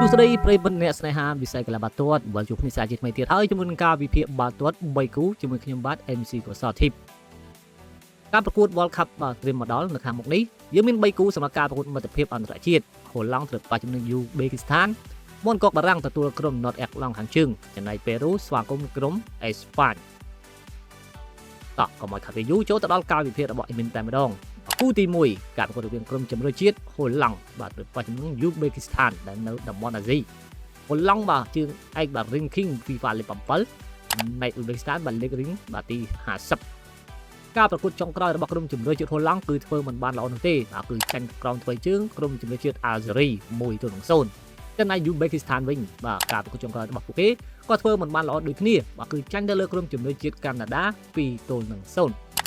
ទូស្ដីប្រិយមិត្តអ្នកស្នេហាវិស័យកីឡាបាល់ទាត់វិលជួបគ្នាសាជាថ្មីទៀតហើយជាមួយនឹងការវិភាគបាល់ទាត់3គូជាមួយខ្ញុំបាទ MC កុសលធីបការប្រកួត World Cup បាទត្រៀមមកដល់នៅខាងមុខនេះយើងមាន3គូសម្រាប់ការប្រកួតមិត្តភាពអន្តរជាតិហូឡង់ត្រូវប៉ះជាមួយនឹងយូបេគីស្ថានមុនកកបារាំងទទួលក្រុម North Ireland ខាងជើងចំណែកប៉េរូស្វាគមន៍ក្រុមអេស្ប៉ាញតោះកុំឲ្យខាត់ពេលយូរចូលទៅដល់ការវិភាគរបស់ Emin តែម្ដងគូទី1ការប្រកួតរវាងក្រុមជម្រើសជាតិហូឡង់បាទត្រូវប៉ះជាមួយនឹងយូបេគីស្ថានដែលនៅតំបន់អាស៊ីហូឡង់បាទជើងឯកបាទ ranking FIFA លេខ7នៃយូបេគីស្ថានបាទលេខ ring បាទទី50ការប្រកួតចុងក្រោយរបស់ក្រុមជម្រើសជាតិហូឡង់គឺធ្វើមិនបានល្អនោះទេបាទគឺចាញ់ក្រោមទ្វេជើងក្រុមជម្រើសជាតិអាល់ហ្សេរី1-0ចំណែកយូបេគីស្ថានវិញបាទការប្រកួតចុងក្រោយរបស់ពួកគេក៏ធ្វើមិនបានល្អដូចគ្នាបាទគឺចាញ់ទៅលើក្រុមជម្រើសជាតិកាណាដា2-0ស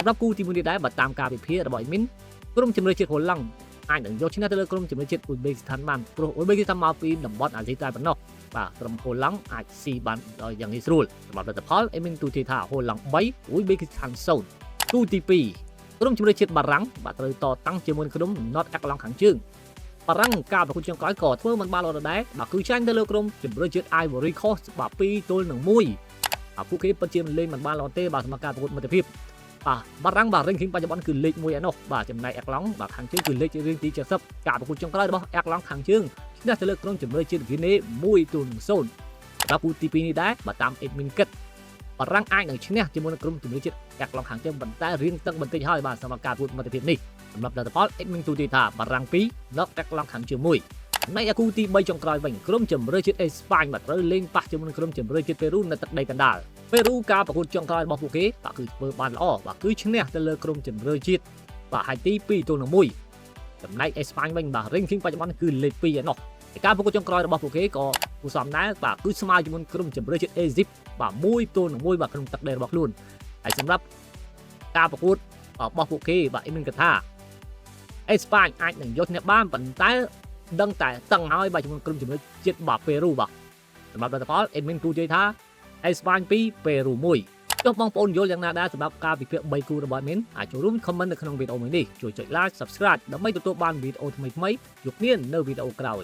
ម្រាប់គូទី1នេះដែរបើតាមការវិភាគរបស់ Emin ក្រុមជម្រើសជាតិហូឡង់អាចនឹងយកឈ្នះទៅលើក្រុមជម្រើសជាតិអ៊ុយបេគីស្ថានបានព្រោះអ៊ុយបេគីស្ថានមកពីតំបន់អាស៊ីតែប៉ុណ្ណោះបាទក្រុមហូឡង់អាចស៊ីបានដោយយ៉ាងងាយស្រួលសម្រាប់លទ្ធផល Emin ទូទាយថាហូឡង់3អ៊ុយបេគីស្ថាន0គូទី2ក្រុមជម្រើសជាតិបារាំងបាទត្រូវតតាំងជាមួយក្រុម North Ireland ខាងជើងបារាំងការប្រកួតចុងក្រោយក៏ធ្វើមិនបានល្អដែរបាទគឺចាញ់ទៅលើក្រុមជម្រើសជាតិ Ivory Coast បាទ2-1ពួកគេពិតជាលេងមិនបានល្អទេបាទសម្រាប់ការប្រកួតមិត្តភាពបាទបារាំងបាទ ranking បច្ចុប្បន្នគឺលេខ1ឯណោះបាទចំណែកអេក្ឡង់បាទខាងជើងគឺលេខរៀងទី70ការប្រកួតចុងក្រោយរបស់អេក្ឡង់ខាងជើងឈ្នះទៅលើក្រុមជម្រើសជាតិហ្វីណេ1-0សម្រាប់គូទី2នេះដែរបាទតាម Admin គិតបារាំងអាចនឹងឈ្នះជាមួយនឹងក្រុមជម្រើសជាតិអេក្ឡង់ខាងជើងប៉ុន្តែរៀងតឹងបន្តិចហើយបាទសម្រាប់ការប្រកួតមិត្តភាពនេះសម្រាប់លទ្ធផល Admin ទូទាយថាបារាំង2 North Ireland ខាងជើង1នៅគូទី3ចុងក្រោយវិញក្រុមជម្រើសជាតិអេស្ប៉ាញបាទត្រូវលេងប៉ះជាមួយនឹងក្រុមជម្រើសជាតិប៉េរូនៅទឹកដីកណ្ដាលប៉េរូការប្រកួតចុងក្រោយរបស់ពួកគេបាទគឺធ្វើបានល្អបាទគឺឈ្នះទៅលើក្រុមជម្រើសជាតិបាទហៃទី2-1ចំណែកអេស្ប៉ាញវិញបាទ ranking បច្ចុប្បន្នគឺលេខ2ឯណោះតែការប្រកួតចុងក្រោយរបស់ពួកគេក៏គួរសមដែរបាទគឺស្មើជាមួយក្រុមជម្រើសជាតិអេស៊ីបបាទ1-1បាទក្នុងទឹកដីរបស់ខ្លួនហើយសម្រាប់ការប្រកួតរបស់ពួកគេបាទមានកថាអេស្ប៉ាញអាចនឹងយកឈ្នះបានប៉ុន្តែដឹងតែតឹងហើយបាទជាមួយក្រុមជម្រើសជាតិបាទប៉េរូបាទសម្រាប់លទ្ធផល Admin ទូទាយថាអេស្ប៉ាញ2ប៉េរូ1ចុះបងប្អូនយល់យ៉ាងណាដែរសម្រាប់ការវិភាគ3គូរបស់ Admin អាចចូលរួម comment នៅក្នុងវីដេអូមួយនេះជួយចុច like subscribe ដើម្បីទទួលបានវីដេអូថ្មីៗយកគ្នានៅវីដេអូក្រោយ